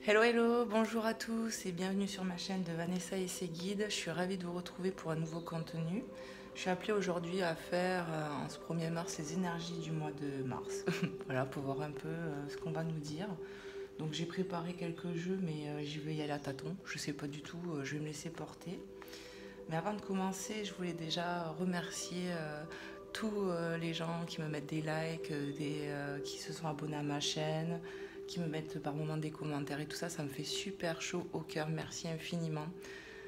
Hello hello, bonjour à tous et bienvenue sur ma chaîne de Vanessa et ses guides. Je suis ravie de vous retrouver pour un nouveau contenu. Je suis appelée aujourd'hui à faire en ce 1er mars les énergies du mois de mars. Voilà, pour voir un peu ce qu'on va nous dire. Donc j'ai préparé quelques jeux mais j'y vais y aller à tâtons. Je sais pas du tout, je vais me laisser porter. Mais avant de commencer, je voulais déjà remercier tous les gens qui me mettent des likes, qui se sont abonnés à ma chaîne, qui me mettent par moments des commentaires et tout ça. Ça me fait super chaud au cœur. Merci infiniment.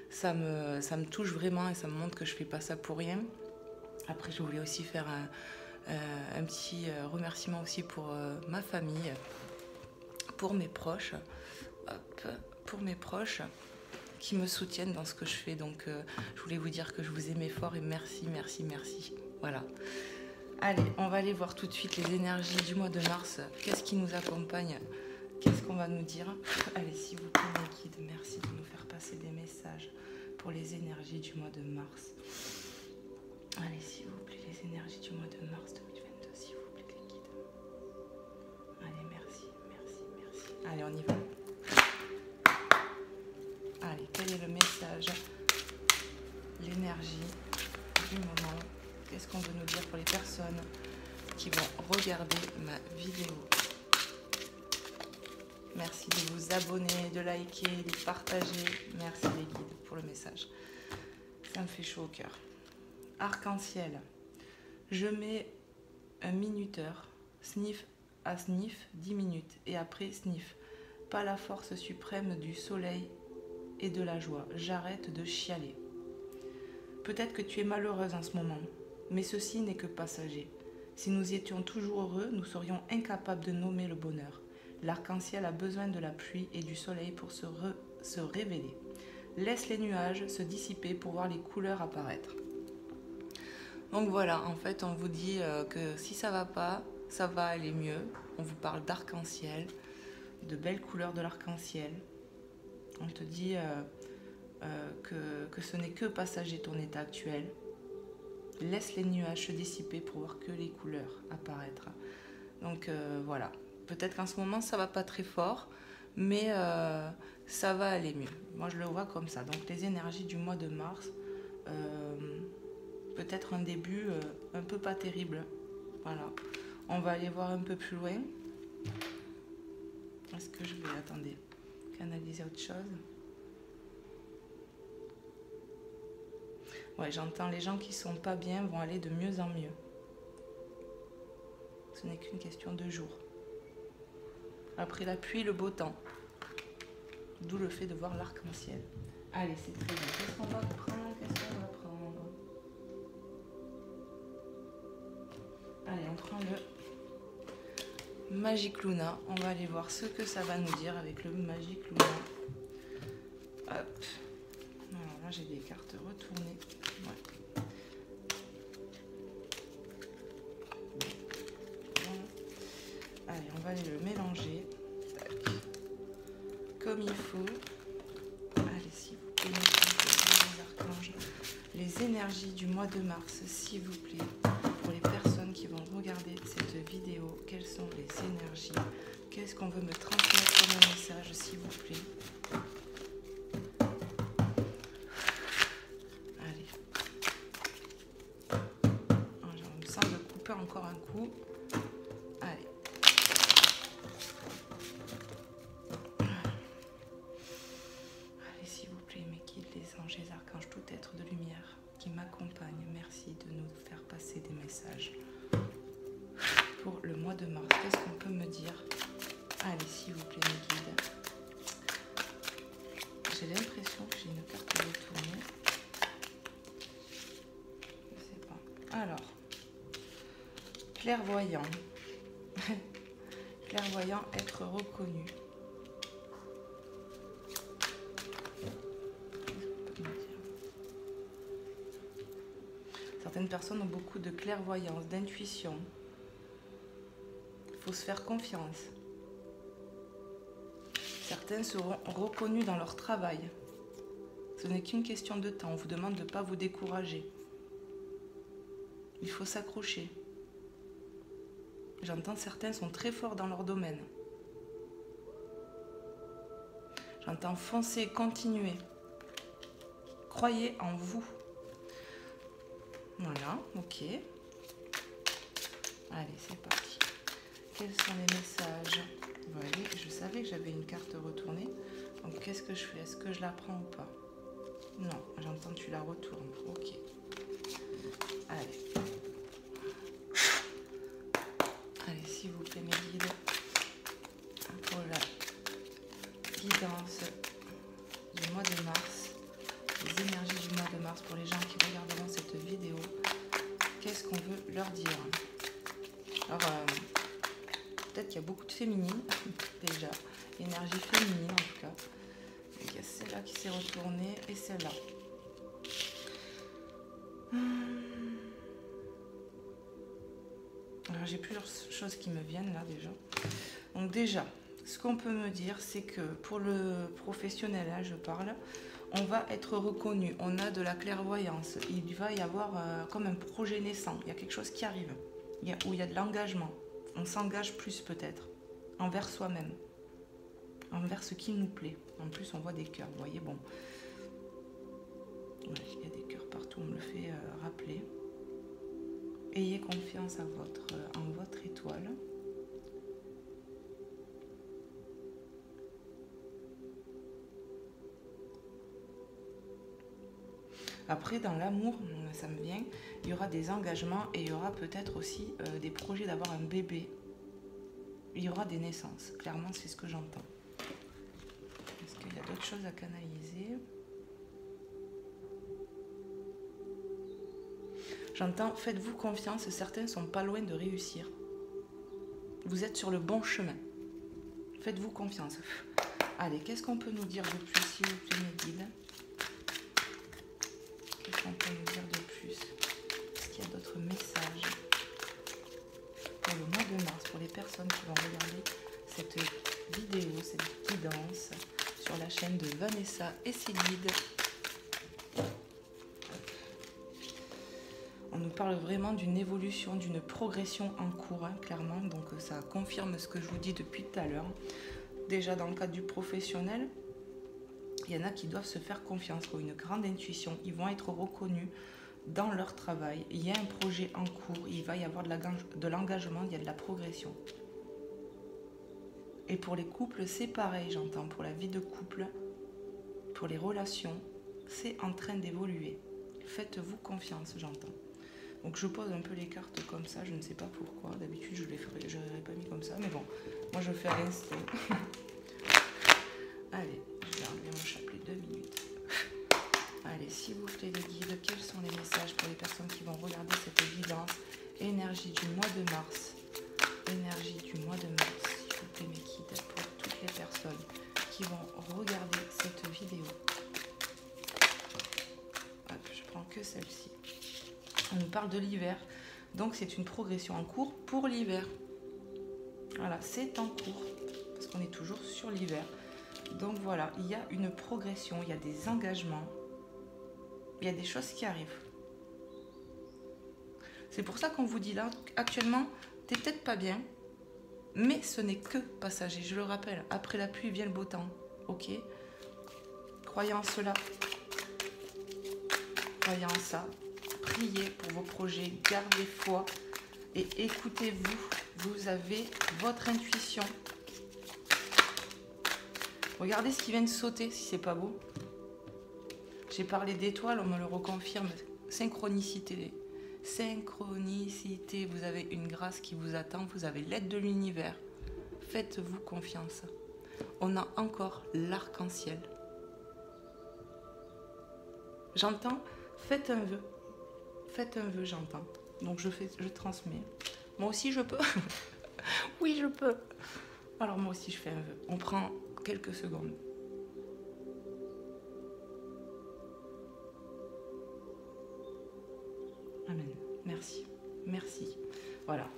Ça me touche vraiment et ça me montre que je fais pas ça pour rien. Après, je voulais aussi faire un petit remerciement aussi pour ma famille, pour mes proches. Hop, pour mes proches qui me soutiennent dans ce que je fais. Donc je voulais vous dire que je vous aimais fort et merci, merci, merci. Voilà. Allez, on va aller voir tout de suite les énergies du mois de mars. Qu'est-ce qui nous accompagne? Qu'est-ce qu'on va nous dire? Allez, s'il vous plaît, mes guides, merci de nous faire passer des messages pour les énergies du mois de mars. Allez, s'il vous plaît, les énergies du mois de mars 2022, s'il vous plaît, les guides. Allez, merci, merci, merci. Allez, on y va. Allez, quel est le message? L'énergie du moment. Qu'est-ce qu'on veut nous dire pour les personnes qui vont regarder ma vidéo? Merci de vous abonner, de liker, de partager. Merci les guides pour le message. Ça me fait chaud au cœur. Arc-en-ciel. Je mets un minuteur, sniff à sniff, 10 minutes. Et après sniff. Pas la force suprême du soleil et de la joie. J'arrête de chialer. Peut-être que tu es malheureuse en ce moment, mais ceci n'est que passager. Si nous étions toujours heureux, nous serions incapables de nommer le bonheur. L'arc-en-ciel a besoin de la pluie et du soleil pour se révéler. Laisse les nuages se dissiper pour voir les couleurs apparaître. Donc voilà, en fait, on vous dit que si ça va pas, ça va aller mieux. On vous parle d'arc-en-ciel, de belles couleurs de l'arc-en-ciel. On te dit que ce n'est que passager ton état actuel. Laisse les nuages se dissiper pour voir que les couleurs apparaître. Donc voilà. Peut-être qu'en ce moment, ça va pas très fort, mais ça va aller mieux. Moi, je le vois comme ça. Donc, les énergies du mois de mars, peut-être un début un peu pas terrible. Voilà. On va aller voir un peu plus loin. Est-ce que je vais, attendez, canaliser autre chose? Ouais, j'entends les gens qui sont pas bien vont aller de mieux en mieux. Ce n'est qu'une question de jours. Après la pluie, le beau temps. D'où le fait de voir l'arc-en-ciel. Allez, c'est très bien. Qu'est-ce qu'on va prendre? Qu'est-ce qu'on va prendre? Allez, on prend le Magic Luna. On va aller voir ce que ça va nous dire avec le Magic Luna. Hop. Alors là, j'ai des cartes retournées. Ouais. Allez, on va aller le mélanger. Tac. Comme il faut. Allez, s'il vous plaît, les archanges. Les énergies du mois de mars, s'il vous plaît. Pour les personnes qui vont regarder cette vidéo, quelles sont les énergies? Qu'est-ce qu'on veut me transmettre comme un message, s'il vous plaît? Allez. Je me sens de couper encore un coup. Allez. Allez, s'il vous plaît, mes guides, les anges, les archanges, tout être de lumière qui m'accompagne, merci de nous faire passer des messages. Pour le mois de mars, qu'est-ce qu'on peut me dire? Allez, s'il vous plaît, mes guides. J'ai l'impression que j'ai une carte retournée. Je sais pas. Alors, clairvoyant. Clairvoyant, être reconnu. Certaines personnes ont beaucoup de clairvoyance, d'intuition. Il faut se faire confiance. Certains seront reconnus dans leur travail. Ce n'est qu'une question de temps. On vous demande de ne pas vous décourager. Il faut s'accrocher. J'entends certains sont très forts dans leur domaine. J'entends foncer, continuer. Croyez en vous. Voilà, ok. Allez, c'est parti. Quels sont les messages? Voilà, je savais que j'avais une carte retournée. Donc, qu'est-ce que je fais? Est-ce que je la prends ou pas? Non, j'entends tu la retournes. Ok. Allez. Allez, s'il vous plaît, mes guides. Pour la guidance du mois de mars. Les énergies du mois de mars pour les gens qui regarderont cette vidéo. Qu'est-ce qu'on veut leur dire? Alors, peut-être qu'il y a beaucoup de féminine, déjà. Énergie féminine, en tout cas. Donc, il y a celle-là qui s'est retournée et celle-là. Alors, j'ai plusieurs choses qui me viennent là, déjà. Donc, déjà, ce qu'on peut me dire, c'est que pour le professionnel, là, je parle, on va être reconnu. On a de la clairvoyance. Il va y avoir comme un projet naissant. Il y a quelque chose qui arrive. Où il y a de l'engagement. On s'engage plus peut-être. Envers soi-même. Envers ce qui nous plaît. En plus, on voit des cœurs. Vous voyez, bon. Ouais, il y a des cœurs partout. On me le fait rappeler. Ayez confiance en votre étoile. Après, dans l'amour, ça me vient, il y aura des engagements et il y aura peut-être aussi des projets d'avoir un bébé. Il y aura des naissances. Clairement, c'est ce que j'entends. Est-ce qu'il y a d'autres choses à canaliser? J'entends, faites-vous confiance, certains sont pas loin de réussir. Vous êtes sur le bon chemin. Faites-vous confiance. Allez, qu'est-ce qu'on peut nous dire de plus, s'il vous plaît, mes guides? Qu'est-ce qu'on peut nous dire de plus? Est-ce qu'il y a d'autres messages pour le mois de mars, pour les personnes qui vont regarder cette vidéo, cette guidance sur la chaîne de Vanessa et ses guides? On nous parle vraiment d'une évolution, d'une progression en cours, hein, clairement. Donc ça confirme ce que je vous dis depuis tout à l'heure. Déjà dans le cadre du professionnel, il y en a qui doivent se faire confiance, qui ont une grande intuition. Ils vont être reconnus dans leur travail. Il y a un projet en cours, il va y avoir de l'engagement, il y a de la progression. Et pour les couples, c'est pareil, j'entends. Pour la vie de couple, pour les relations, c'est en train d'évoluer. Faites-vous confiance, j'entends. Donc je pose un peu les cartes comme ça, je ne sais pas pourquoi. D'habitude, je ne l'aurais pas mis comme ça, mais bon, moi je fais à l'instinct. Allez, je vais enlever mon chapelet 2 minutes. Allez, s'il vous plaît, les guides, quels sont les messages pour les personnes qui vont regarder cette guidance? Énergie du mois de mars. Énergie du mois de mars, s'il vous plaît, mes guides, pour toutes les personnes qui vont regarder cette vidéo. Hop, je prends que celle-ci. On nous parle de l'hiver, donc c'est une progression en cours pour l'hiver. Voilà, c'est en cours, parce qu'on est toujours sur l'hiver. Donc voilà, il y a une progression, il y a des engagements, il y a des choses qui arrivent. C'est pour ça qu'on vous dit là, actuellement, t'es peut-être pas bien, mais ce n'est que passager, je le rappelle. Après la pluie vient le beau temps, ok? Croyez en cela, croyez en ça. Priez pour vos projets, gardez foi et écoutez-vous. Vous avez votre intuition. Regardez ce qui vient de sauter, si c'est pas beau. J'ai parlé d'étoiles, on me le reconfirme. Synchronicité. Synchronicité. Vous avez une grâce qui vous attend. Vous avez l'aide de l'univers. Faites-vous confiance. On a encore l'arc-en-ciel. J'entends, faites un vœu. Faites un vœu, j'entends. Donc je transmets. Moi aussi je peux. Oui, je peux. Alors moi aussi je fais un vœu. On prend quelques secondes. Amen. Merci. Merci. Voilà.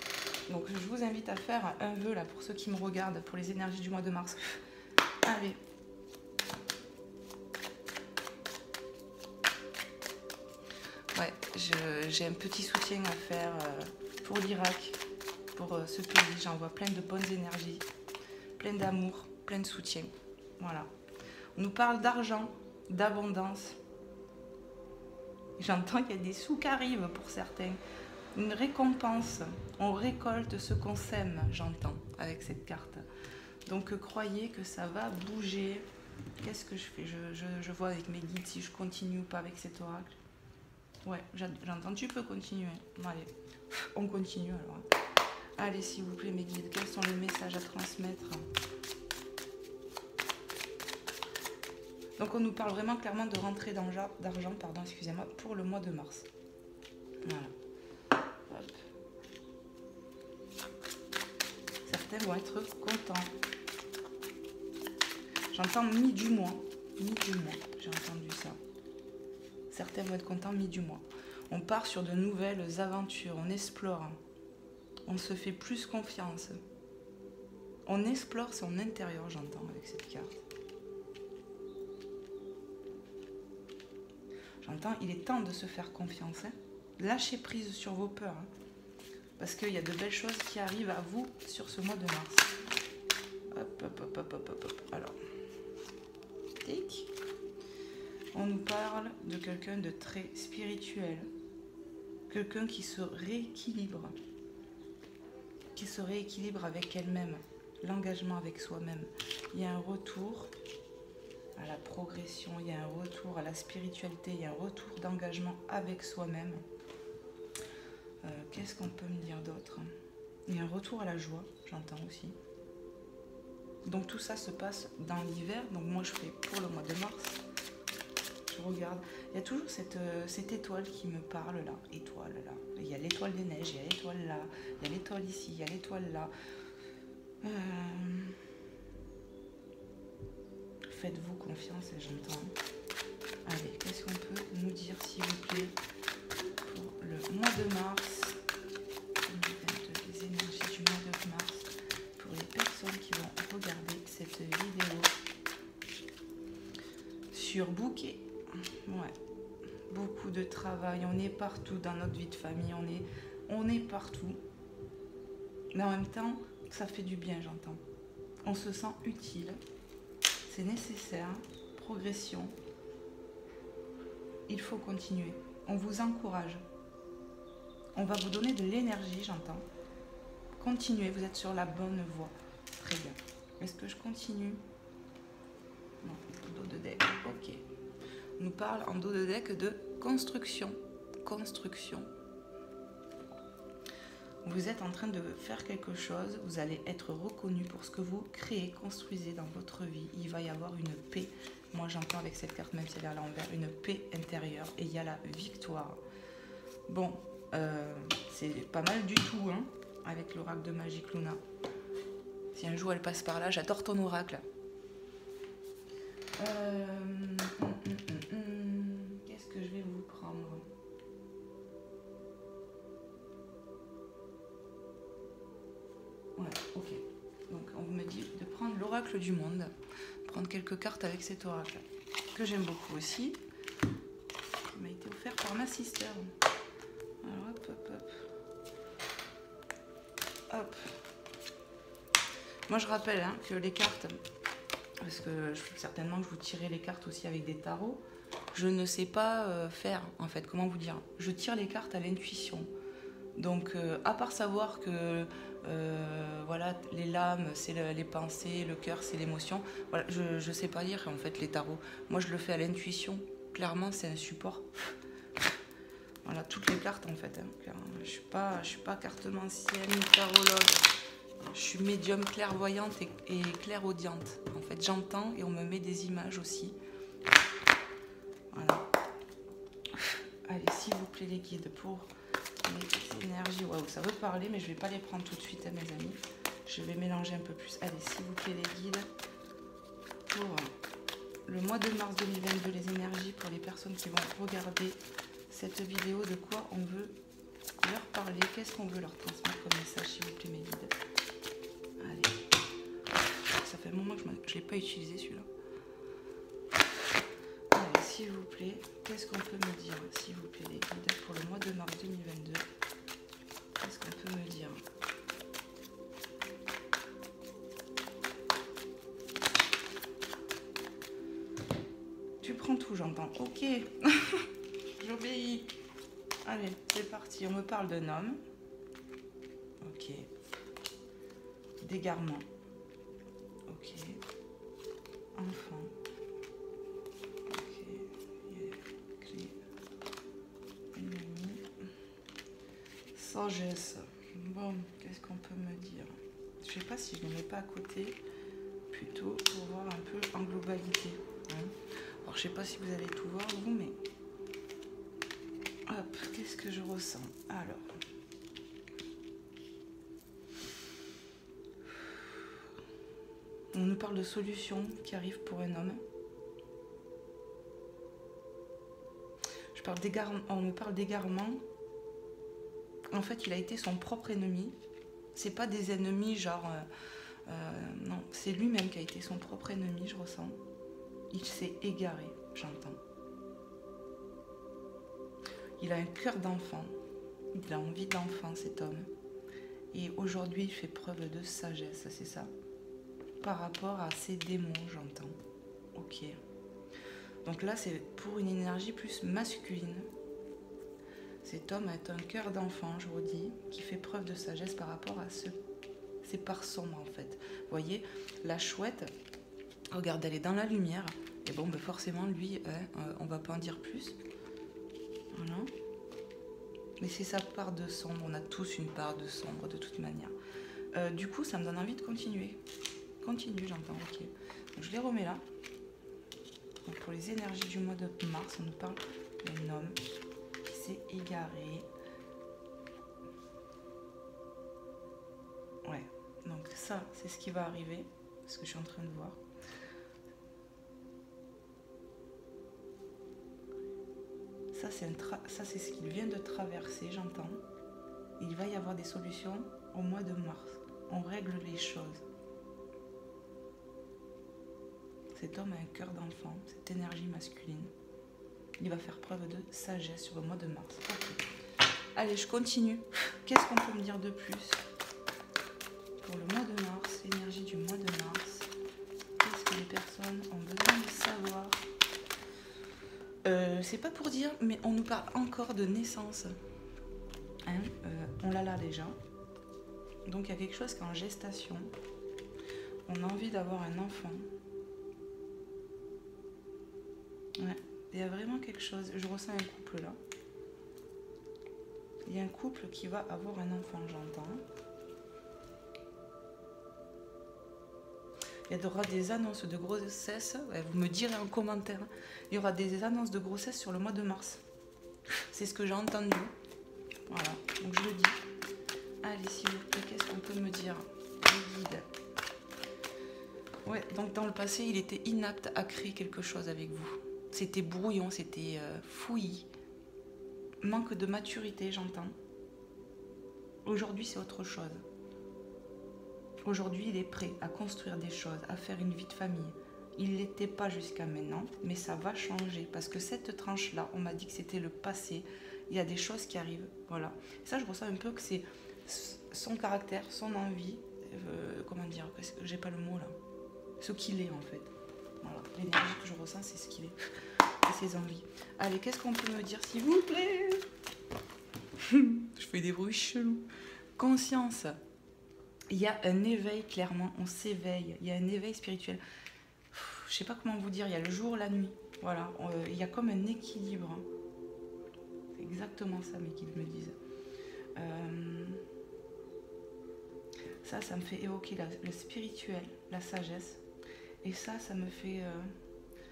Donc je vous invite à faire un vœu là pour ceux qui me regardent, pour les énergies du mois de mars. Allez. Ouais, j'ai un petit soutien à faire pour l'Irak, pour ce pays. J'envoie plein de bonnes énergies, plein d'amour, plein de soutien. Voilà. On nous parle d'argent, d'abondance. J'entends qu'il y a des sous qui arrivent pour certains. Une récompense. On récolte ce qu'on sème, j'entends, avec cette carte. Donc croyez que ça va bouger. Qu'est-ce que je fais? Je vois avec mes guides si je continue ou pas avec cet oracle. Ouais, j'entends, tu peux continuer. Allez, on continue alors. Allez, s'il vous plaît, mes guides, quels sont les messages à transmettre? Donc on nous parle vraiment clairement de rentrée d'argent, pardon, excusez-moi, pour le mois de mars. Voilà. Hop. Certains vont être contents. J'entends mi du mois, j'ai entendu ça. Certains vont être contents mi du mois. On part sur de nouvelles aventures, on explore. On se fait plus confiance. On explore son intérieur, j'entends, avec cette carte. J'entends, il est temps de se faire confiance. Hein. Lâchez prise sur vos peurs. Hein, parce qu'il y a de belles choses qui arrivent à vous sur ce mois de mars. Hop, hop, hop, hop, hop, hop. Alors, tic. On nous parle de quelqu'un de très spirituel. Quelqu'un qui se rééquilibre. Qui se rééquilibre avec elle-même. L'engagement avec soi-même. Il y a un retour à la progression, il y a un retour à la spiritualité, il y a un retour d'engagement avec soi-même. Qu'est-ce qu'on peut me dire d'autre? Il y a un retour à la joie, j'entends aussi. Donc tout ça se passe dans l'hiver, donc moi je fais pour le mois de mars. Je regarde, il y a toujours cette étoile qui me parle là, étoile là. Il y a l'étoile des neiges, il y a l'étoile là, il y a l'étoile ici, il y a l'étoile là. Faites-vous confiance et j'entends. Allez, qu'est-ce qu'on peut nous dire, s'il vous plaît, pour le mois de mars 2022, les énergies du mois de mars, pour les personnes qui vont regarder cette vidéo sur Bouquet. Ouais, beaucoup de travail, on est partout dans notre vie de famille, on est partout. Mais en même temps, ça fait du bien, j'entends. On se sent utile. C'est nécessaire, progression, il faut continuer. On vous encourage. On va vous donner de l'énergie, j'entends. Continuez, vous êtes sur la bonne voie. Très bien. Est-ce que je continue? Non, dos de deck, ok. On nous parle en dos de deck de construction. Construction. Vous êtes en train de faire quelque chose, vous allez être reconnu pour ce que vous créez, construisez dans votre vie. Il va y avoir une paix. Moi j'entends avec cette carte, même si elle est à l'envers, une paix intérieure et il y a la victoire. Bon, c'est pas mal du tout, hein, avec l'oracle de Magic Luna. Si un jour elle passe par là, j'adore ton oracle. Qu'est-ce que je vais vous prendre ? Voilà, ok. Donc on me dit de prendre l'oracle du monde, prendre quelques cartes avec cet oracle, que j'aime beaucoup aussi, qui m'a été offert par ma sister. Alors hop, hop, hop. Hop. Moi je rappelle hein, que les cartes, parce que certainement que je vous tirerai les cartes aussi avec des tarots, je ne sais pas faire en fait, comment vous dire. Je tire les cartes à l'intuition. Donc à part savoir que voilà, les lames c'est les pensées, le cœur c'est l'émotion, voilà, je sais pas lire en fait les tarots. Moi je le fais à l'intuition, clairement c'est un support. Voilà, toutes les cartes en fait. Hein. Je suis pas cartomancienne ni tarologue. Je suis médium clairvoyante et clairaudiente. En fait, j'entends et on me met des images aussi. Voilà. Allez, s'il vous plaît, les guides, pour les énergies. Waouh, ça veut parler, mais je ne vais pas les prendre tout de suite, à mes amis. Je vais mélanger un peu plus. Allez, s'il vous plaît, les guides, pour le mois de mars 2022, les énergies pour les personnes qui vont regarder cette vidéo, de quoi on veut leur parler, qu'est-ce qu'on veut leur transmettre comme message, s'il vous plaît, mes guides. Allez, ça fait un moment que je ne l'ai pas utilisé celui-là. Allez, s'il vous plaît, qu'est-ce qu'on peut me dire, s'il vous plaît, les guides, pour le mois de mars 2022, qu'est-ce qu'on peut me dire? prends tout, j'entends. Ok, j'obéis. Allez, c'est parti. On me parle d'un homme. Ok. D'égarement. Ok. Enfant. Ok. Clé. Ennemi. Sagesse. Bon, qu'est-ce qu'on peut me dire? Je sais pas si je ne les mets pas à côté, plutôt pour voir un peu en globalité. Hein. Alors je sais pas si vous allez tout voir vous, mais hop, qu'est-ce que je ressens? Alors, on nous parle de solutions qui arrivent pour un homme. On me parle d'égarement. En fait, il a été son propre ennemi. C'est pas des ennemis genre... non, c'est lui-même qui a été son propre ennemi, je ressens. Il s'est égaré, j'entends. Il a un cœur d'enfant. Il a envie d'enfant, cet homme. Et aujourd'hui, il fait preuve de sagesse, c'est ça. Par rapport à ses démons, j'entends. Ok. Donc là, c'est pour une énergie plus masculine. Cet homme a un cœur d'enfant, je vous dis, qui fait preuve de sagesse par rapport à ce... C'est par sombre, en fait. Vous voyez, la chouette, regarde, elle est dans la lumière. Et bon, ben forcément, lui, on va pas en dire plus. Voilà. Mais c'est sa part de sombre. On a tous une part de sombre, de toute manière. Du coup, ça me donne envie de continuer. Continue, j'entends, ok. Donc, je les remets là. Donc, pour les énergies du mois de mars, on nous parle d'un homme qui s'est égaré. Ouais, donc ça, c'est ce qui va arriver, ce que je suis en train de voir. Ça, c'est ce qu'il vient de traverser, j'entends. Il va y avoir des solutions au mois de mars. On règle les choses. Cet homme a un cœur d'enfant, cette énergie masculine. Il va faire preuve de sagesse sur le mois de mars. Okay. Allez, je continue. Qu'est-ce qu'on peut me dire de plus pour le mois de mars, l'énergie du mois de mars? Qu'est-ce que les personnes ont besoin de savoir? C'est pas pour dire, mais on nous parle encore de naissance. Hein, on l'a là déjà. Donc il y a quelque chose qui est en gestation. On a envie d'avoir un enfant. Ouais, il y a vraiment quelque chose. Je ressens un couple là. Il y a un couple qui va avoir un enfant, j'entends. Il y aura des annonces de grossesse. Ouais, vous me direz en commentaire. Il y aura des annonces de grossesse sur le mois de mars. C'est ce que j'ai entendu. Voilà, donc je le dis. Allez, s'il vous plaît, qu'est-ce qu'on peut me dire? Le guide. Ouais, donc dans le passé, il était inapte à créer quelque chose avec vous. C'était brouillon, c'était fouillis. Manque de maturité, j'entends. Aujourd'hui, c'est autre chose. Aujourd'hui, il est prêt à construire des choses, à faire une vie de famille. Il ne l'était pas jusqu'à maintenant, mais ça va changer. Parce que cette tranche-là, on m'a dit que c'était le passé. Il y a des choses qui arrivent. Voilà. Ça, je ressens un peu que c'est son caractère, son envie. Comment dire? J'ai pas le mot là. Ce qu'il est en fait. Voilà. L'énergie que je ressens, c'est ce qu'il est. Et ses envies. Allez, qu'est-ce qu'on peut me dire, s'il vous plaît? Je fais des bruits chelous. Conscience. Il y a un éveil, clairement. On s'éveille. Il y a un éveil spirituel. Je sais pas comment vous dire. Il y a le jour, la nuit. Voilà. Il y a comme un équilibre. C'est exactement ça, mes guides me disent. Ça me fait évoquer le spirituel, la sagesse. Et ça me fait...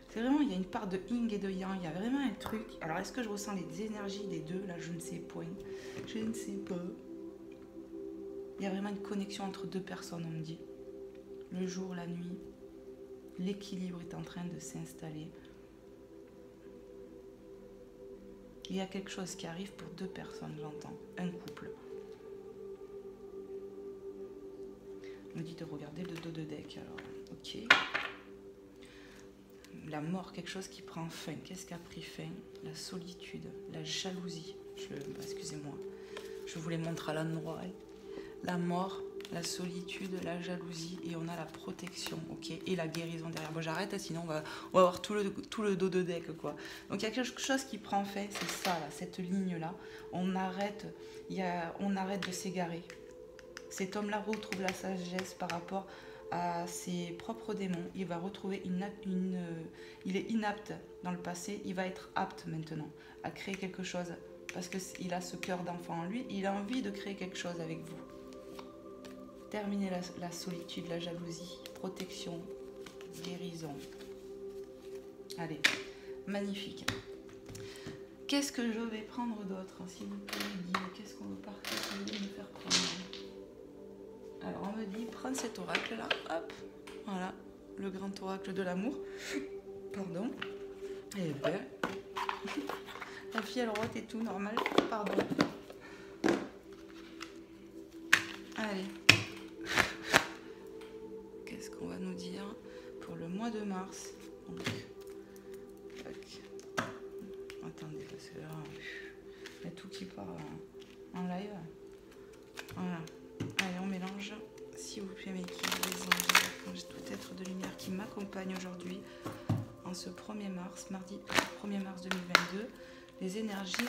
C'est vraiment, il y a une part de yin et de yang. Il y a vraiment un truc. Alors, est-ce que je ressens les énergies des deux? Là, je ne sais point. Je ne sais pas. Il y a vraiment une connexion entre deux personnes, on me dit. Le jour, la nuit. L'équilibre est en train de s'installer. Il y a quelque chose qui arrive pour deux personnes, j'entends. Un couple. On me dit de regarder le dos de deck, alors. Ok. La mort, quelque chose qui prend fin. Qu'est-ce qui a pris fin? La solitude, la jalousie. Excusez-moi. Je vous les montre à l'endroit. La mort, la solitude, la jalousie et on a la protection, ok, et la guérison derrière. Bon, j'arrête, sinon on va avoir tout le dos de deck, quoi. Donc il y a quelque chose qui prend fin, c'est ça, là, cette ligne-là. On arrête de s'égarer. Cet homme-là retrouve la sagesse par rapport à ses propres démons. Il va retrouver il est inapte dans le passé, il va être apte maintenant à créer quelque chose parce qu'il a ce cœur d'enfant en lui, il a envie de créer quelque chose avec vous. Terminer la solitude, la jalousie, protection, guérison. Allez, magnifique. Qu'est-ce que je vais prendre d'autre, s'il vous plaît, qu'est-ce qu'on veut partager, me faire prendre? Alors on me dit, prendre cet oracle-là, hop, voilà, le grand oracle de l'amour. Pardon. Eh ben, la fille elle rote et tout, normal, pardon. Allez. Qu'est-ce qu'on va nous dire pour le mois de mars? Donc, attendez, parce que là, il y a tout qui part en live. Voilà. Allez, on mélange. S'il vous plaît, mes guides, les anges, tout être de lumière qui m'accompagne aujourd'hui en ce 1er mars, mardi 1er mars 2022, les énergies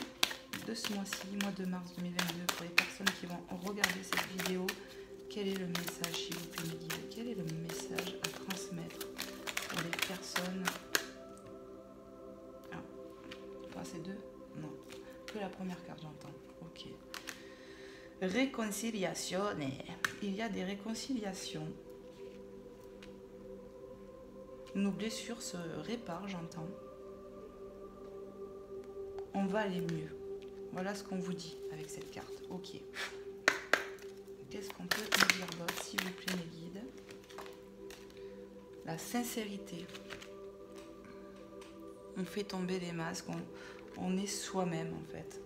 de ce mois-ci, mois de mars 2022, pour les personnes qui vont regarder cette vidéo. Quel est le message, s'il vous plaît, mes guides? Quel est le message à transmettre pour les personnes? Ah, pas ces deux? Non, que la première carte, j'entends. Ok. Réconciliation. Il y a des réconciliations. Nos blessures se réparent, j'entends. On va aller mieux. Voilà ce qu'on vous dit avec cette carte. Ok. Qu'est-ce qu'on peut nous dire d'autre, s'il vous plaît, mes guides? La sincérité. On fait tomber les masques. On est soi-même, en fait.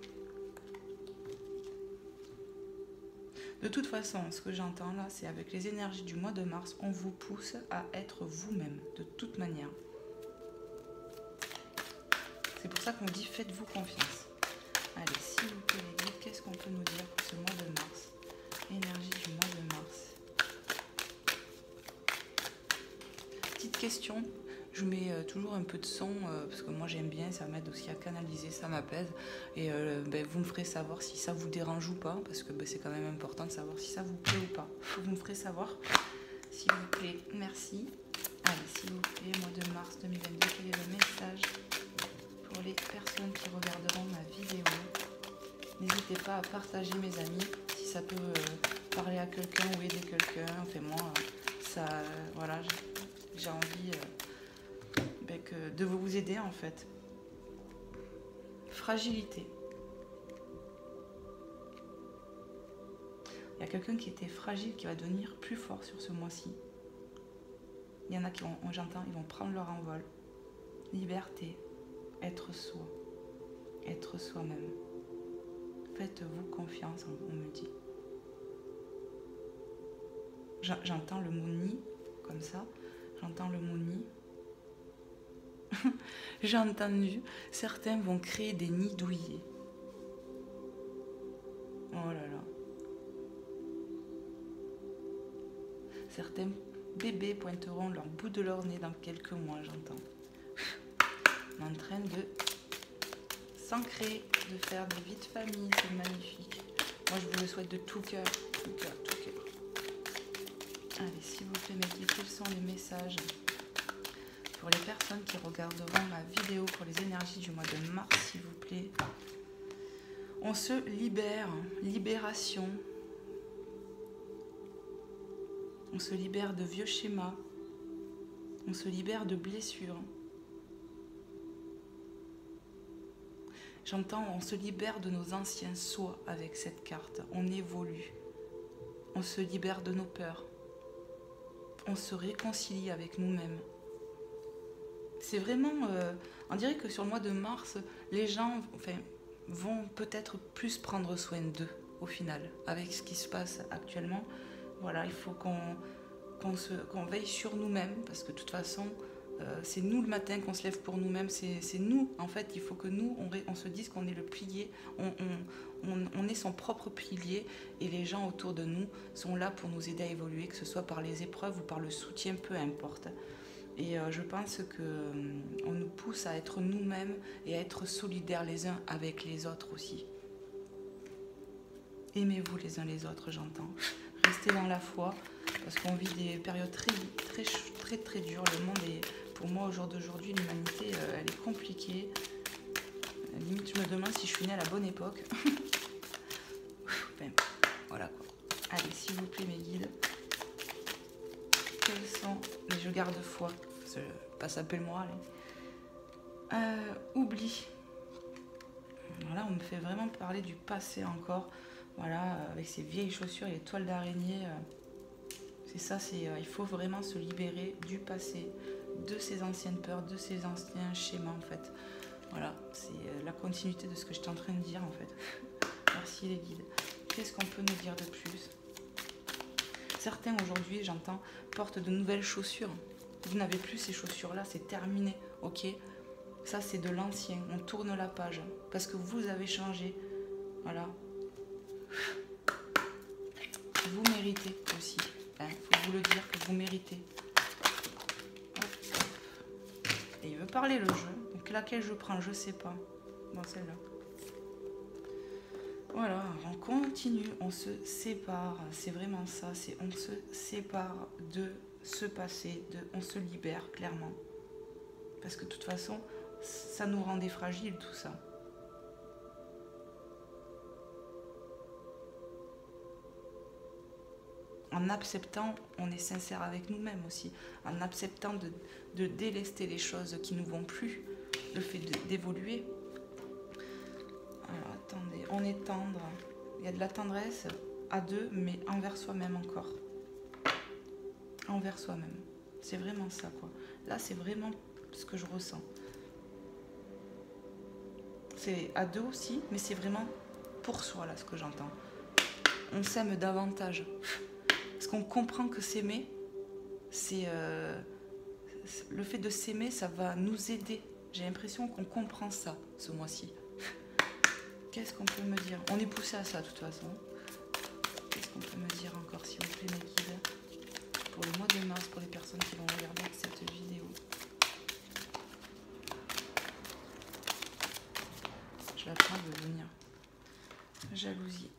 De toute façon, ce que j'entends là, c'est avec les énergies du mois de mars, on vous pousse à être vous-même, de toute manière. C'est pour ça qu'on dit faites-vous confiance. Allez, s'il vous plaît, les guides, qu'est-ce qu'on peut nous dire pour ce mois de mars? Énergie du mois de mars. Petite question, je mets toujours un peu de son, parce que moi j'aime bien, ça m'aide aussi à canaliser, ça m'apaise. Et vous me ferez savoir si ça vous dérange ou pas, parce que c'est quand même important de savoir si ça vous plaît ou pas. Vous me ferez savoir, s'il vous plaît. Merci. Allez, s'il vous plaît, mois de mars 2022, quel est le message pour les personnes qui regarderont ma vidéo? N'hésitez pas à partager, mes amis, si ça peut parler à quelqu'un ou aider quelqu'un. Enfin, moi, ça, voilà, j'ai envie de vous aider, en fait. Fragilité. Il y a quelqu'un qui était fragile qui va devenir plus fort sur ce mois-ci. Il y en a qui vont, j'entends, ils vont prendre leur envol. Liberté, être soi, être soi-même. Faites-vous confiance, on me dit. J'entends le mot nid, comme ça. J'entends le mot nid. J'ai entendu, certains vont créer des nids douillets. Oh là là. Certains bébés pointeront leur bout de leur nez dans quelques mois, j'entends. On est en train de s'ancrer, de faire des vies de famille, c'est magnifique. Moi, je vous le souhaite de tout cœur, tout cœur, tout cœur. Allez, s'il vous plaît, mes guides, quels sont les messages pour les personnes qui regarderont ma vidéo pour les énergies du mois de mars, s'il vous plaît? On se libère, libération. On se libère de vieux schémas. On se libère de blessures. J'entends, on se libère de nos anciens soi avec cette carte. On évolue. On se libère de nos peurs. On se réconcilie avec nous-mêmes. C'est vraiment... on dirait que sur le mois de mars, les gens vont peut-être plus prendre soin d'eux, au final, avec ce qui se passe actuellement. Voilà, il faut qu'on veille sur nous-mêmes, parce que de toute façon, c'est nous le matin qu'on se lève pour nous-mêmes, c'est nous, en fait, il faut que nous, on se dise qu'on est le pilier, on est son propre pilier, et les gens autour de nous sont là pour nous aider à évoluer, que ce soit par les épreuves ou par le soutien, peu importe. Et je pense qu'on nous pousse à être nous-mêmes et à être solidaires les uns avec les autres aussi. Aimez-vous les uns les autres, j'entends. Restez dans la foi, parce qu'on vit des périodes très dures. Le monde est, pour moi, au jour d'aujourd'hui, l'humanité, elle est compliquée. Limite, je me demande si je suis née à la bonne époque. Ben, voilà quoi. Allez, s'il vous plaît, mes guides. Quels sont les je garde foi, pas s'appelle moi, oublie. Voilà, on me fait vraiment parler du passé encore. Voilà, avec ces vieilles chaussures et les toiles d'araignée. C'est ça, il faut vraiment se libérer du passé, de ces anciennes peurs, de ces anciens schémas en fait. Voilà, c'est la continuité de ce que j'étais en train de dire en fait. Merci les guides. Qu'est-ce qu'on peut nous dire de plus? Certains aujourd'hui, j'entends, portent de nouvelles chaussures. Vous n'avez plus ces chaussures-là, c'est terminé, ok? Ça, c'est de l'ancien. On tourne la page parce que vous avez changé. Voilà. Vous méritez aussi. Faut vous le dire que vous méritez. Hop, hop. Et il veut parler le jeu. Donc laquelle je prends, je sais pas. Bon, celle-là. Voilà, on continue, on se sépare, c'est vraiment ça, c'est on se sépare de ce passé, on se libère clairement. Parce que de toute façon, ça nous rendait fragiles tout ça. En acceptant, on est sincère avec nous-mêmes aussi, en acceptant de délester les choses qui ne nous vont plus, le fait d'évoluer. Alors attendez, on est tendre, il y a de la tendresse à deux, mais envers soi-même encore. Envers soi-même, c'est vraiment ça quoi. Là c'est vraiment ce que je ressens. C'est à deux aussi, mais c'est vraiment pour soi là ce que j'entends. On s'aime davantage. Parce qu'on comprend que s'aimer, c'est le fait de s'aimer, ça va nous aider. J'ai l'impression qu'on comprend ça ce mois-ci. Qu'est-ce qu'on peut me dire? On est poussé à ça de toute façon. Qu'est-ce qu'on peut me dire encore, s'il vous plaît, mes guides? Pour le mois de mars, pour les personnes qui vont regarder cette vidéo. Je l'attends de venir. Jalousie.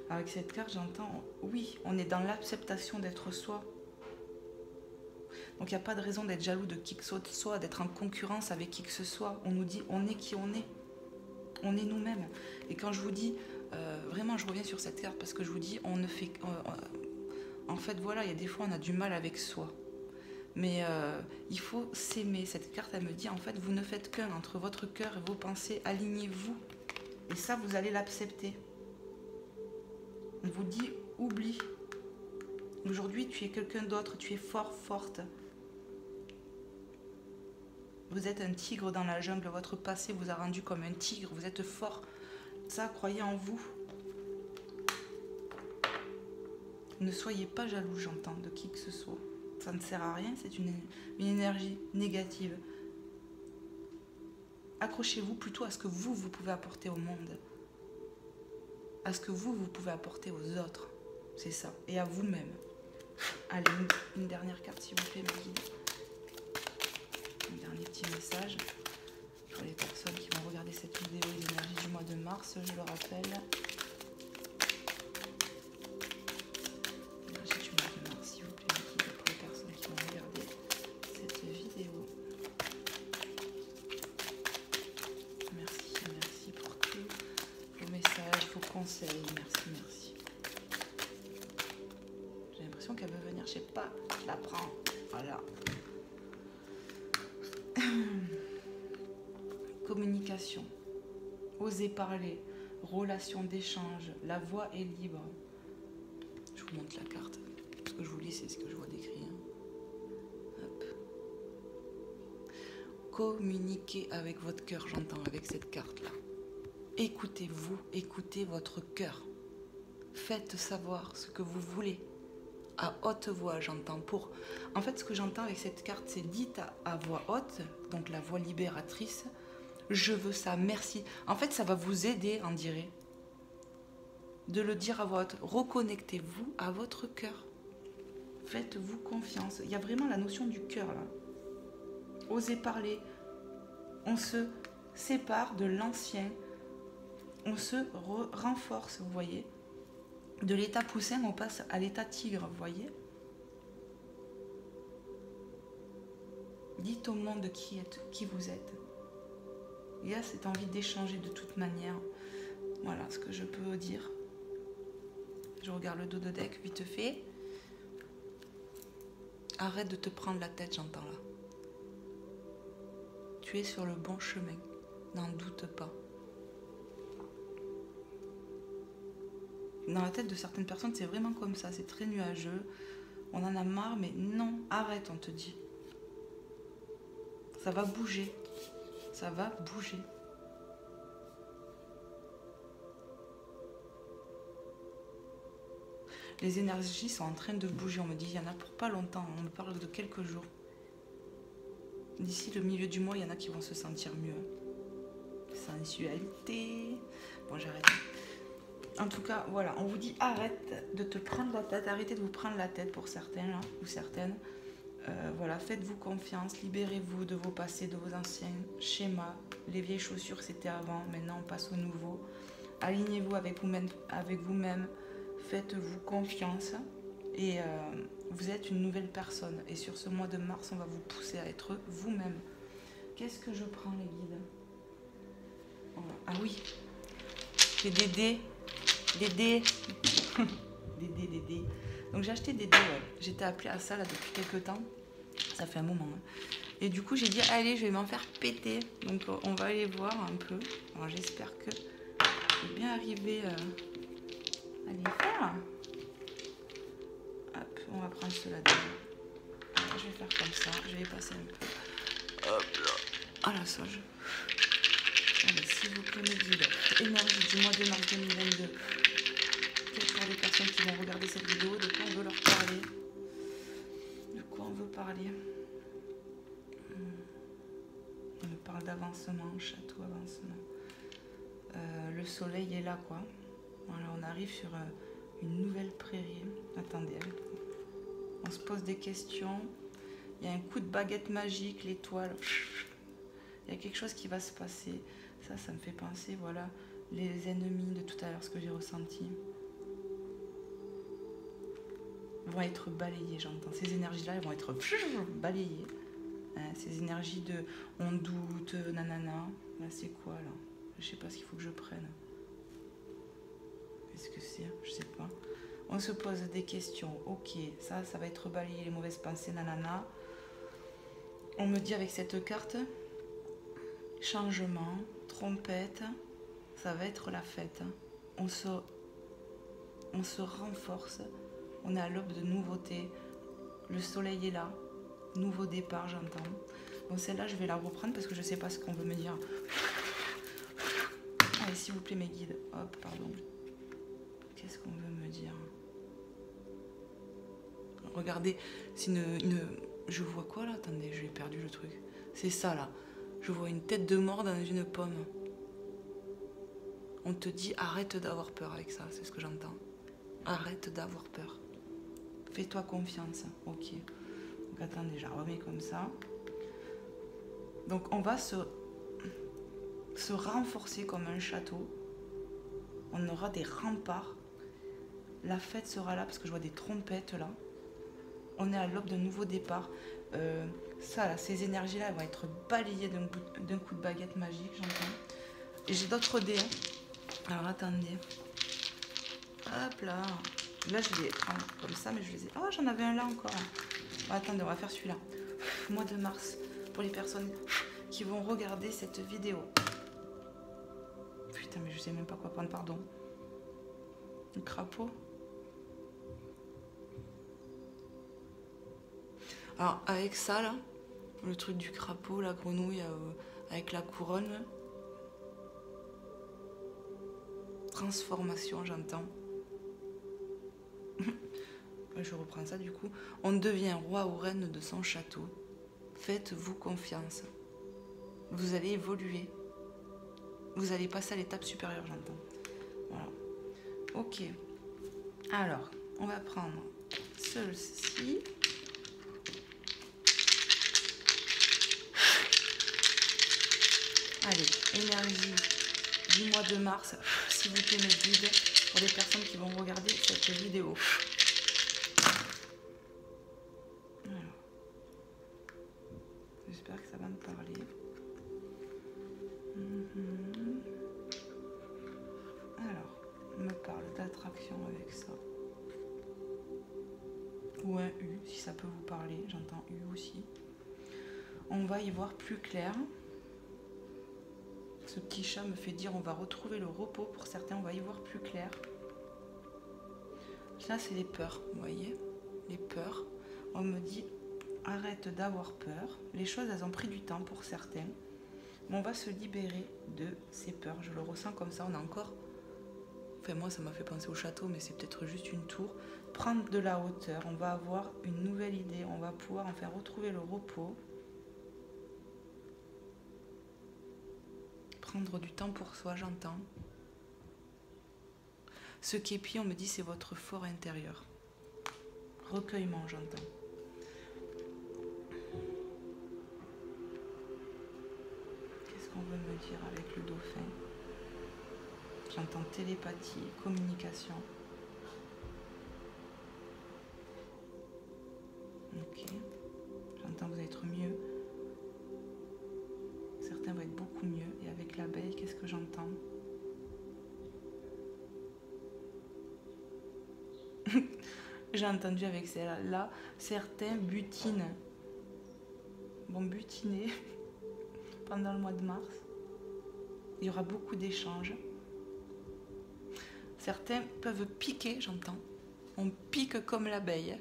Avec cette carte, j'entends, oui, on est dans l'acceptation d'être soi. Donc il n'y a pas de raison d'être jaloux de qui que ce soit, d'être en concurrence avec qui que ce soit. On nous dit, on est qui on est. On est nous-mêmes. Et quand je vous dis, vraiment je reviens sur cette carte parce que je vous dis, on ne fait... en fait, voilà, il y a des fois on a du mal avec soi. Mais il faut s'aimer. Cette carte, elle me dit, en fait, vous ne faites qu'un entre votre cœur et vos pensées. Alignez-vous. Et ça, vous allez l'accepter. On vous dit, oublie. Aujourd'hui, tu es quelqu'un d'autre, tu es fort, forte. Vous êtes un tigre dans la jungle, votre passé vous a rendu comme un tigre, vous êtes fort. Ça, croyez en vous. Ne soyez pas jaloux, j'entends, de qui que ce soit. Ça ne sert à rien, c'est une énergie négative. Accrochez-vous plutôt à ce que vous pouvez apporter au monde. À ce que vous pouvez apporter aux autres. C'est ça. Et à vous-même. Allez, une dernière carte, s'il vous plaît, mes guides. Un dernier petit message pour les personnes qui vont regarder cette vidéo, les énergies du mois de mars, je le rappelle. Énergie du mois de mars, s'il vous plaît, mes guides, pour les personnes qui vont regarder cette vidéo. Merci pour tous vos messages, vos conseils. Merci. J'ai l'impression qu'elle veut venir, je sais pas, je la prends. Voilà. Communication, oser parler, relation d'échange, la voix est libre. Je vous montre la carte. Ce que je vous lis, c'est ce que je vois décrit. Hop. Communiquez avec votre cœur, j'entends avec cette carte-là. Écoutez-vous, écoutez votre cœur. faites savoir ce que vous voulez. À haute voix, j'entends. En fait, ce que j'entends avec cette carte, c'est dites à voix haute, donc la voix libératrice, je veux ça, merci. En fait, ça va vous aider, on dirait, de le dire à voix haute. Reconnectez-vous à votre cœur. Faites-vous confiance. Il y a vraiment la notion du cœur, là. Osez parler. On se sépare de l'ancien. On se renforce, vous voyez. De l'état poussin, on passe à l'état tigre, vous voyez. Dites au monde qui vous êtes. Il y a cette envie d'échanger de toute manière. Voilà ce que je peux vous dire. Je regarde le dos de deck vite fait. Arrête de te prendre la tête, j'entends là. Tu es sur le bon chemin, n'en doute pas. Dans la tête de certaines personnes, c'est vraiment comme ça, c'est très nuageux. On en a marre, mais non, arrête, on te dit. Ça va bouger. Ça va bouger. Les énergies sont en train de bouger. On me dit, il y en a pour pas longtemps. On me parle de quelques jours. D'ici le milieu du mois, il y en a qui vont se sentir mieux. Sensualité. Bon, j'arrête. En tout cas, voilà, on vous dit arrête de te prendre la tête, arrêtez de vous prendre la tête pour certains là, ou certaines. Voilà, faites-vous confiance, libérez-vous de vos passés, de vos anciens schémas. Les vieilles chaussures, c'était avant, maintenant on passe au nouveau. Alignez-vous avec vous-même, faites-vous confiance et vous êtes une nouvelle personne. Et sur ce mois de mars, on va vous pousser à être vous-même. Qu'est-ce que je prends, les guides? Ah oui, j'ai des dés. Des dés. Des dés. Donc j'ai acheté des dés, ouais. J'étais appelée à ça là depuis quelques temps. Ça fait un moment. Hein. Et du coup j'ai dit allez, je vais m'en faire péter. Donc on va aller voir un peu. Alors j'espère que je vais bien arriver à les faire. Hop, on va prendre cela déjà. Alors, je vais faire comme ça. Je vais passer un peu. Hop là. Ah la sauge. Allez, s'il vous plaît, mes guides. Énergie du mois de mars 2022. Pour les personnes qui vont regarder cette vidéo, de quoi on veut leur parler. De quoi on veut parler. On me parle d'avancement, château, avancement. Le soleil est là, quoi. Voilà, on arrive sur une nouvelle prairie. Attendez, on se pose des questions. Il y a un coup de baguette magique, l'étoile. Il y a quelque chose qui va se passer. Ça me fait penser, voilà, les ennemis de tout à l'heure, ce que j'ai ressenti. Vont être balayées, j'entends. Ces énergies-là, elles vont être balayées. Hein, ces énergies de on doute, nanana. Là, c'est quoi, là? Je sais pas ce qu'il faut que je prenne. Qu'est-ce que c'est? Je sais pas. On se pose des questions. Ok, ça va être balayé, les mauvaises pensées, nanana. On me dit avec cette carte, changement, trompette, ça va être la fête. On se renforce. On est à l'aube de nouveautés. Le soleil est là. Nouveau départ, j'entends. Bon, celle-là, je vais la reprendre parce que je ne sais pas ce qu'on veut me dire. Allez, s'il vous plaît, mes guides. Hop, pardon. Qu'est-ce qu'on veut me dire? Regardez, c'est une... Je vois quoi, là? Attendez, j'ai perdu le truc. C'est ça, là. Je vois une tête de mort dans une pomme. On te dit, arrête d'avoir peur avec ça. C'est ce que j'entends. Arrête d'avoir peur. Fais-toi confiance. Ok. Donc attendez, je la remets comme ça. Donc on va se renforcer comme un château. On aura des remparts. La fête sera là parce que je vois des trompettes là. On est à l'aube d'un nouveau départ. Ça là, ces énergies là, elles vont être balayées d'un coup de baguette magique, j'entends. Et j'ai d'autres dés. Alors attendez. Hop là. Là, je les prends comme ça, mais je les ai... Oh, j'en avais un là encore. Bon, attendez, on va faire celui-là. Mois de mars, pour les personnes qui vont regarder cette vidéo. Putain, mais je sais même pas quoi prendre, pardon. Le crapaud. Alors, avec ça, là, le truc du crapaud, la grenouille, avec la couronne. Transformation, j'entends. Je reprends ça du coup. On devient roi ou reine de son château. Faites-vous confiance. Vous allez évoluer. Vous allez passer à l'étape supérieure, j'entends. Voilà. Ok. Alors, on va prendre celle-ci. Allez, énergie du mois de mars. S'il vous plaît, mes guides, pour les personnes qui vont regarder cette vidéo. Alors, j'espère que ça va me parler. Alors, on me parle d'attraction avec ça. Ou un U, si ça peut vous parler. J'entends U aussi. On va y voir plus clair. Ce petit chat me fait dire on va retrouver le repos. Pour certains, on va y voir plus clair. Là, c'est les peurs, vous voyez. Les peurs. On me dit arrête d'avoir peur. Les choses, elles ont pris du temps pour certains. Mais on va se libérer de ces peurs. Je le ressens comme ça. On a encore... Enfin, moi, ça m'a fait penser au château, mais c'est peut-être juste une tour. Prendre de la hauteur. On va avoir une nouvelle idée. On va pouvoir enfin retrouver le repos. Prendre du temps pour soi, j'entends. Ce képi, on me dit, c'est votre fort intérieur. Recueillement, j'entends. Qu'est-ce qu'on veut me dire avec le dauphin? J'entends télépathie, communication. Ok. J'entends vous être mieux. Certains vont être beaucoup mieux. Et avec l'abeille, qu'est-ce que j'entends? J'ai entendu avec celle-là, certains butinent. Vont butiner pendant le mois de mars. Il y aura beaucoup d'échanges. Certains peuvent piquer, j'entends. On pique comme l'abeille.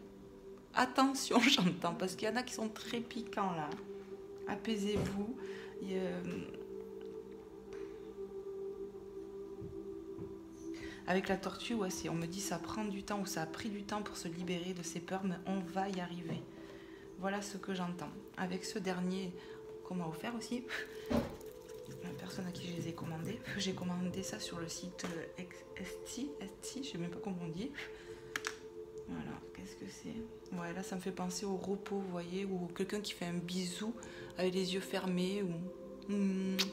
Attention, j'entends, parce qu'il y en a qui sont très piquants là. Apaisez-vous. Avec la tortue, ouais, on me dit ça prend du temps ou ça a pris du temps pour se libérer de ces peurs, mais on va y arriver. Voilà ce que j'entends. Avec ce dernier qu'on m'a offert aussi, la personne à qui je les ai commandés, j'ai commandé ça sur le site Etsy, je sais même pas comment on dit. Voilà, qu'est-ce que c'est? Ouais, là ça me fait penser au repos, vous voyez, ou quelqu'un qui fait un bisou avec les yeux fermés, ou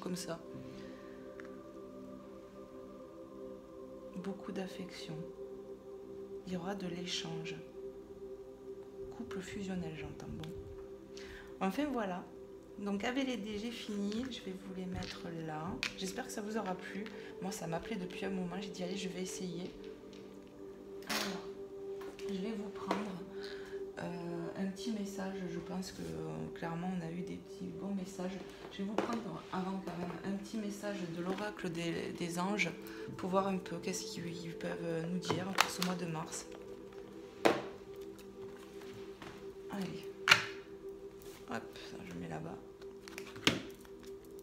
comme ça. Beaucoup d'affection. Il y aura de l'échange. Couple fusionnel, j'entends. Bon. Enfin voilà. Donc AVLD, j'ai fini. Je vais vous les mettre là. J'espère que ça vous aura plu. Moi, ça m'appelait depuis un moment. J'ai dit, allez, je vais essayer. Alors, je vais vous prendre un petit message. Je pense que clairement, on a eu des petits bons messages. Je vais vous prendre avant quand même un petit message de l'oracle des anges pour voir un peu qu'est-ce qu'ils peuvent nous dire pour ce mois de mars. Allez. Hop, ça je mets là-bas.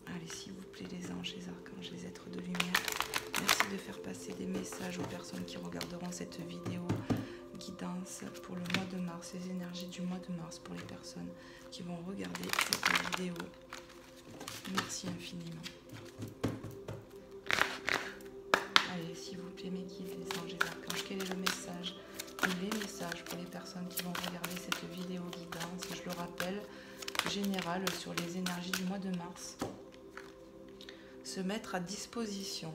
Allez, s'il vous plaît, les anges, les archanges, les êtres de lumière, merci de faire passer des messages aux personnes qui regarderont cette vidéo guidance pour le mois de mars, les énergies du mois de mars pour les personnes qui vont regarder cette vidéo. Merci infiniment. Allez, s'il vous plaît, mes guides, les anges, les archanges, quel est le message? Les messages pour les personnes qui vont regarder cette vidéo guidance, je le rappelle, générale sur les énergies du mois de mars. Se mettre à disposition.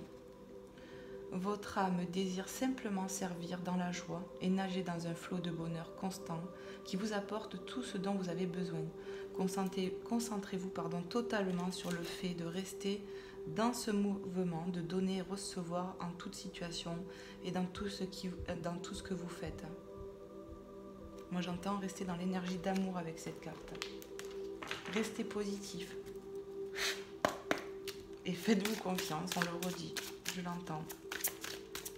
Votre âme désire simplement servir dans la joie et nager dans un flot de bonheur constant qui vous apporte tout ce dont vous avez besoin. Concentrez-vous totalement sur le fait de rester dans ce mouvement, de donner et recevoir en toute situation et dans tout ce que vous faites. Moi j'entends rester dans l'énergie d'amour avec cette carte. Restez positif. Et faites-vous confiance, on le redit, je l'entends.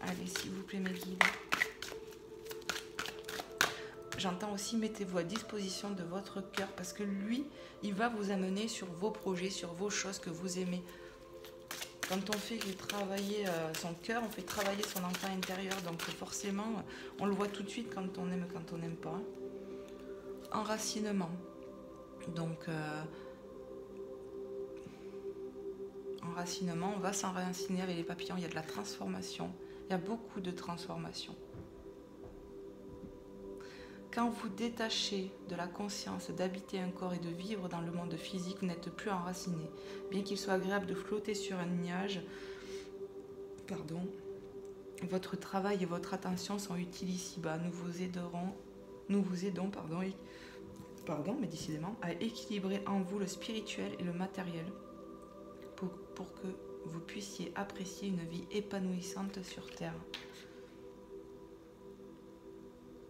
Allez, s'il vous plaît, mes guides. J'entends aussi, mettez-vous à disposition de votre cœur parce que lui, il va vous amener sur vos projets, sur vos choses que vous aimez. Quand on fait travailler son cœur, on fait travailler son enfant intérieur. Donc forcément, on le voit tout de suite quand on aime, quand on n'aime pas. Enracinement. Donc, enracinement, on va s'enraciner avec les papillons. Il y a de la transformation. Il y a beaucoup de transformation. Quand vous détachez de la conscience d'habiter un corps et de vivre dans le monde physique, vous n'êtes plus enraciné. Bien qu'il soit agréable de flotter sur un nuage, votre travail et votre attention sont utiles ici-bas. Nous vous aidons, mais décidément, à équilibrer en vous le spirituel et le matériel pour que vous puissiez apprécier une vie épanouissante sur Terre.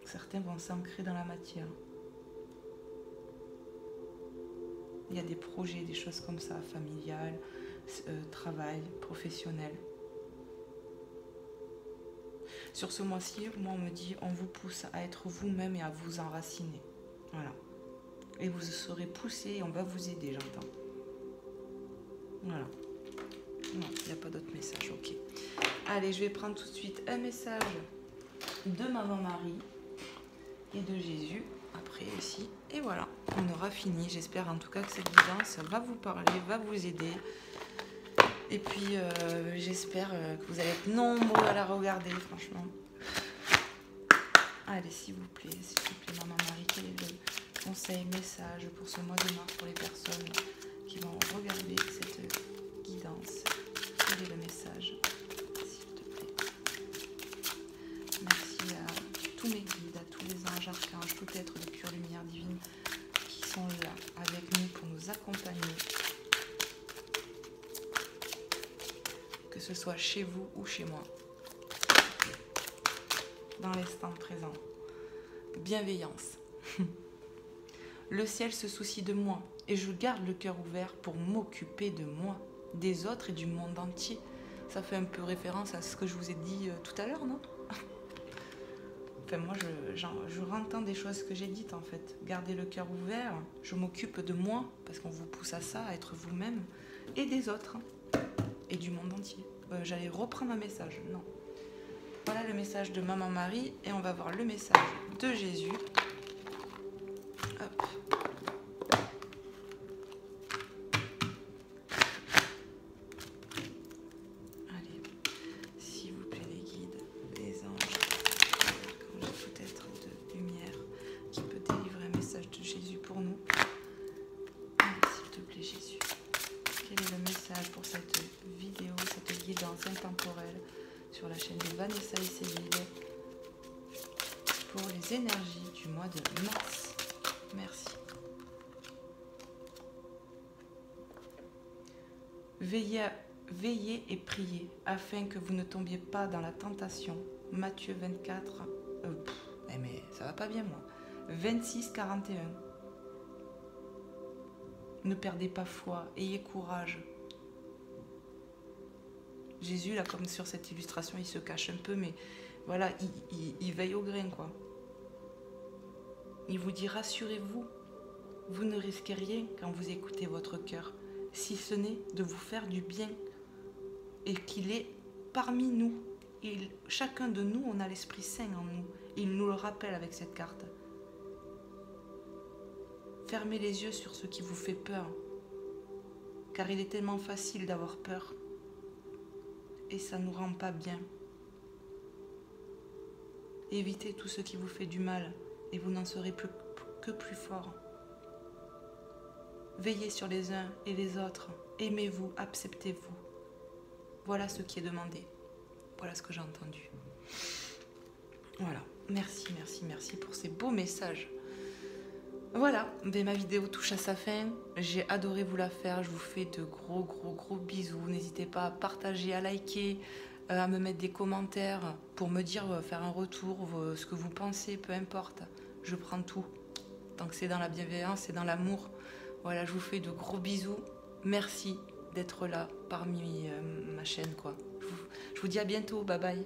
Certains vont s'ancrer dans la matière. Il y a des projets, des choses comme ça, familiales, travail, professionnel. Sur ce mois-ci, moi on me dit, on vous pousse à être vous-même et à vous enraciner. Voilà. Et vous serez poussé et on va vous aider, j'entends. Voilà. Non, il n'y a pas d'autre message, ok. Allez, je vais prendre tout de suite un message de Maman Marie et de Jésus après aussi. Et voilà, on aura fini. J'espère en tout cas que cette guidance va vous parler, va vous aider. Et puis j'espère que vous allez être nombreux à la regarder, franchement. Allez, s'il vous plaît, Maman Marie, quel est le conseil, message pour ce mois de mars pour les personnes qui vont regarder cette guidance? Quel est le message, s'il te plaît? Merci à tous mes guides, à tous les anges, archanges, tout être de pure lumière divine qui sont là avec nous pour nous accompagner. Que ce soit chez vous ou chez moi. Dans l'instant présent. Bienveillance. Le ciel se soucie de moi et je garde le cœur ouvert pour m'occuper de moi, des autres et du monde entier. Ça fait un peu référence à ce que je vous ai dit tout à l'heure, non? Enfin, moi, je rentends des choses que j'ai dites, en fait. Gardez le cœur ouvert, je m'occupe de moi, parce qu'on vous pousse à ça, à être vous-même, et des autres, et du monde entier. J'allais reprendre un message, non. Voilà le message de Maman Marie, et on va voir le message de Jésus. Hop. Allez, s'il vous plaît les guides, les anges, quand j'ai tout être de lumière qui peut délivrer un message de Jésus pour nous. Allez, s'il te plaît Jésus, quel est le message pour cette vidéo, cette guidance intemporelle sur la chaîne de Vanessa et Céline pour les énergies du mois de mars? Merci. Veillez et priez afin que vous ne tombiez pas dans la tentation. Matthieu 24, mais ça va pas bien moi. 26, 41. Ne perdez pas foi, ayez courage. Jésus, là, comme sur cette illustration, il se cache un peu, mais voilà, il veille au grain, quoi. Il vous dit, rassurez-vous, vous ne risquez rien quand vous écoutez votre cœur, si ce n'est de vous faire du bien, et qu'il est parmi nous. Chacun de nous, on a l'Esprit Saint en nous. Il nous le rappelle avec cette carte. Fermez les yeux sur ce qui vous fait peur, car il est tellement facile d'avoir peur, et ça ne nous rend pas bien. Évitez tout ce qui vous fait du mal, et vous n'en serez que plus fort. Veillez sur les uns et les autres, aimez-vous, acceptez-vous. Voilà ce qui est demandé. Voilà ce que j'ai entendu. Voilà, merci, merci, merci pour ces beaux messages. Voilà, ma vidéo touche à sa fin. J'ai adoré vous la faire. Je vous fais de gros bisous. N'hésitez pas à partager, à liker, à me mettre des commentaires pour me dire, faire un retour, ce que vous pensez, peu importe. Je prends tout. Tant que c'est dans la bienveillance et dans l'amour. Voilà, je vous fais de gros bisous. Merci d'être là parmi ma chaîne, quoi. Je vous dis à bientôt. Bye bye.